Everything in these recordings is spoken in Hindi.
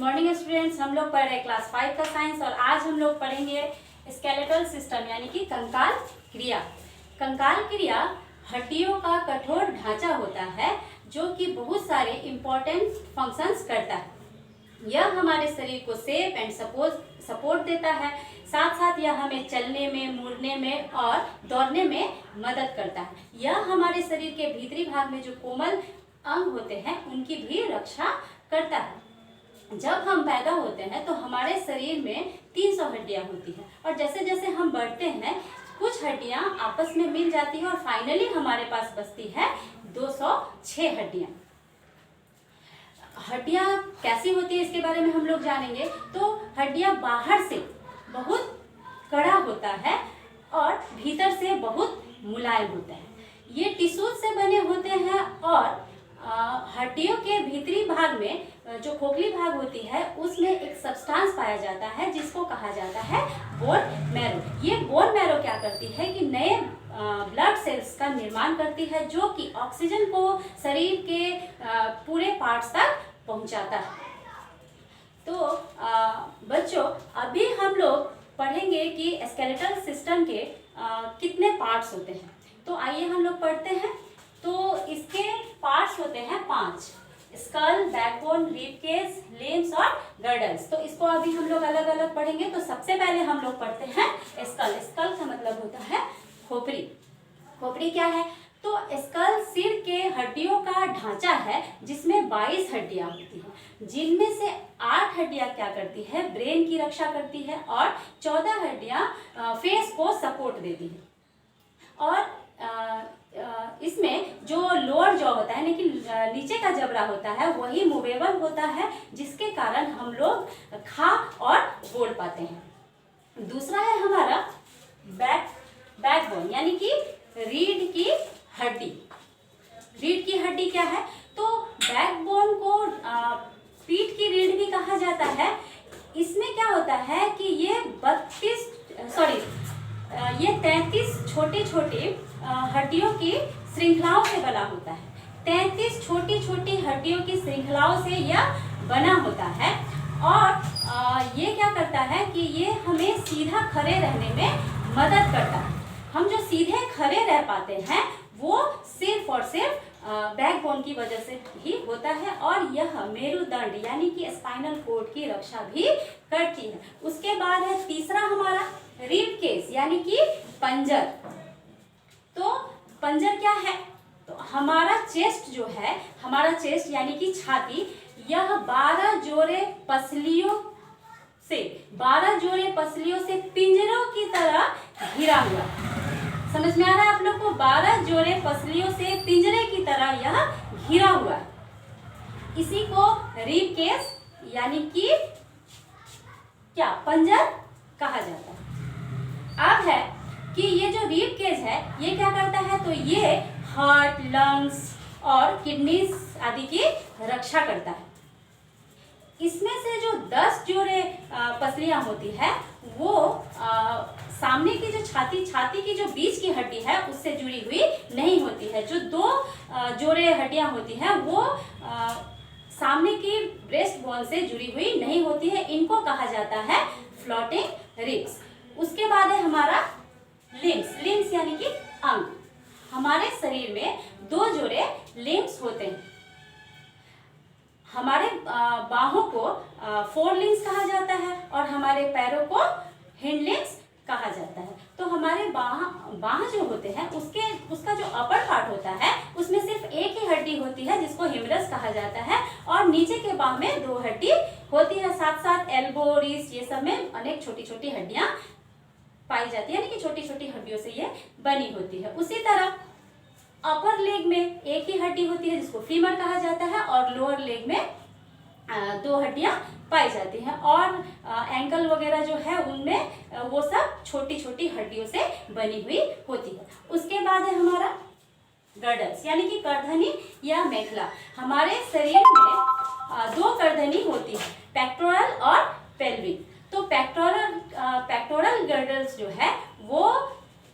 मॉर्निंग स्टूडेंट्स, हम लोग पढ़ रहे हैं क्लास 5 का साइंस और आज हम लोग पढ़ेंगे स्केलेटल सिस्टम यानी कि कंकाल क्रिया। कंकाल क्रिया हड्डियों का कठोर ढांचा होता है जो कि बहुत सारे इम्पोर्टेंट फंक्शंस करता है। यह हमारे शरीर को शेप एंड सपोर्ट देता है, साथ साथ यह हमें चलने में, मुड़ने में और दौड़ने में मदद करता है। यह हमारे शरीर के भीतरी भाग में जो कोमल अंग होते हैं उनकी भी रक्षा करता है। जब हम पैदा होते हैं तो हमारे शरीर में 300 हड्डियां होती हैं और जैसे जैसे हम बढ़ते हैं कुछ हड्डियां आपस में मिल जाती हैं और फाइनली हमारे पास बचती है 206 हड्डियां। हड्डियां कैसी होती है इसके बारे में हम लोग जानेंगे। तो हड्डियां बाहर से बहुत कड़ा होता है और भीतर से बहुत मुलायम होता है। ये टिश्यूज से बने होते हैं और हड्डियों के भीतरी भाग में जो खोखली भाग होती है उसमें एक सब्सटेंस पाया जाता है जिसको कहा जाता है बोन मैरो। ये बोन मैरो क्या करती है कि नए ब्लड सेल्स का निर्माण करती है जो कि ऑक्सीजन को शरीर के पूरे पार्ट्स तक पहुंचाता है। तो बच्चों, अभी हम लोग पढ़ेंगे कि स्केलेटल सिस्टम के कितने पार्ट्स होते हैं। तो आइए हम लोग पढ़ते हैं। तो इसके पार्ट्स होते हैं 5: skull, backbone, rib cage, limbs और गर्डल्स। तो इसको अभी हम लोग अलग अलग पढ़ेंगे। तो सबसे पहले हम लोग पढ़ते हैं स्कल। स्कल का मतलब होता है खोपड़ी। खोपड़ी क्या है? तो स्कल सिर के हड्डियों का ढांचा है जिसमें 22 हड्डियां होती हैं, जिनमें से 8 हड्डियां क्या करती है? ब्रेन की रक्षा करती है और 14 हड्डियां फेस को सपोर्ट देती है। और इसमें जो लोअर जॉ होता है लेकिन नीचे का जबड़ा होता है वही मूवेबल होता है जिसके कारण हम लोग खा और बोल पाते हैं। दूसरा है हमारा बैकबोन यानी कि रीढ़ की हड्डी। रीढ़ की हड्डी क्या है? तो बैकबोन को पीठ की रीढ़ भी कहा जाता है। इसमें क्या होता है कि ये 33 छोटी छोटी हड्डियों की श्रृंखलाओं से बना होता है। 33 छोटी छोटी हड्डियों की श्रृंखलाओं से यह बना होता है और ये क्या करता है कि ये हमें सीधा खड़े रहने में मदद करता है। हम जो सीधे खड़े रह पाते हैं वो सिर्फ और सिर्फ बैकबोन की वजह से ही होता है और यह मेरुदंड यानी कि स्पाइनल कोर्ड की रक्षा भी करती है। उसके बाद है तीसरा हमारा रिब केज यानी कि पंजर। तो पंजर क्या है? तो हमारा चेस्ट जो है, हमारा चेस्ट यानी कि छाती, यह 12 जोड़े पसलियों से पिंजरों की तरह घिरा हुआ। समझ में आ रहा है आप लोग को? 12 जोड़े पसलियों से पिंजरे की तरह यह घिरा हुआ है। इसी को रिब केज यानी कि क्या पंजर कहा जाता है। अब है कि ये जो रिब केज है ये क्या करता है? तो ये हार्ट, लंग्स और किडनीज आदि की रक्षा करता है। इसमें से जो 10 जोड़े पसलियां होती है वो सामने की जो छाती की जो बीच की हड्डी है उससे जुड़ी हुई नहीं होती है। जो 2 जोड़े हड्डियां होती हैं वो सामने की ब्रेस्ट बोन से जुड़ी हुई नहीं होती है। इनको कहा जाता है फ्लोटिंग रिब्स। उसके बाद है हमारा लिम्स यानी कि अंग। हमारे शरीर में 2 जोड़े लिम्स होते हैं। हमारे बाहों को फोर लिम्स कहा जाता है और हमारे पैरों को हिंड लिम्स कहा जाता है। तो हमारे बाह जो होते हैं उसका जो अपर पार्ट होता है उसमें सिर्फ एक ही हड्डी होती है जिसको हिमरस कहा जाता है और नीचे के बाह में 2 हड्डी होती है। साथ साथ एल्बो, रिस्ट ये सब में अनेक छोटी छोटी हड्डियां पाई जाती है यानी कि छोटी छोटी हड्डियों से ये बनी होती है। उसी तरह अपर लेग में एक ही हड्डी होती है जिसको फीमर कहा जाता है और लोअर लेग में 2 हड्डियां पाई जाती हैं और एंकल वगैरह जो है उनमें वो सब छोटी छोटी हड्डियों से बनी हुई होती है। उसके बाद है हमारा गर्डल्स यानी कि करधनी या मेखला। हमारे शरीर में 2 करधनी होती है, पेक्टोरल और पेल्विक। तो पेक्टोरल गर्डल्स जो है वो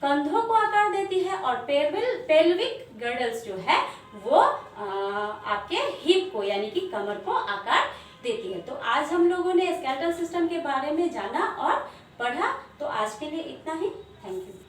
कंधों को आकार देती है और पेल्विक गर्डल्स जो है वो आपके हिप को यानी कि कमर को आकार देती है। तो आज हम स्केलेटल सिस्टम के बारे में जाना और पढ़ा। तो आज के लिए इतना ही। Thank you.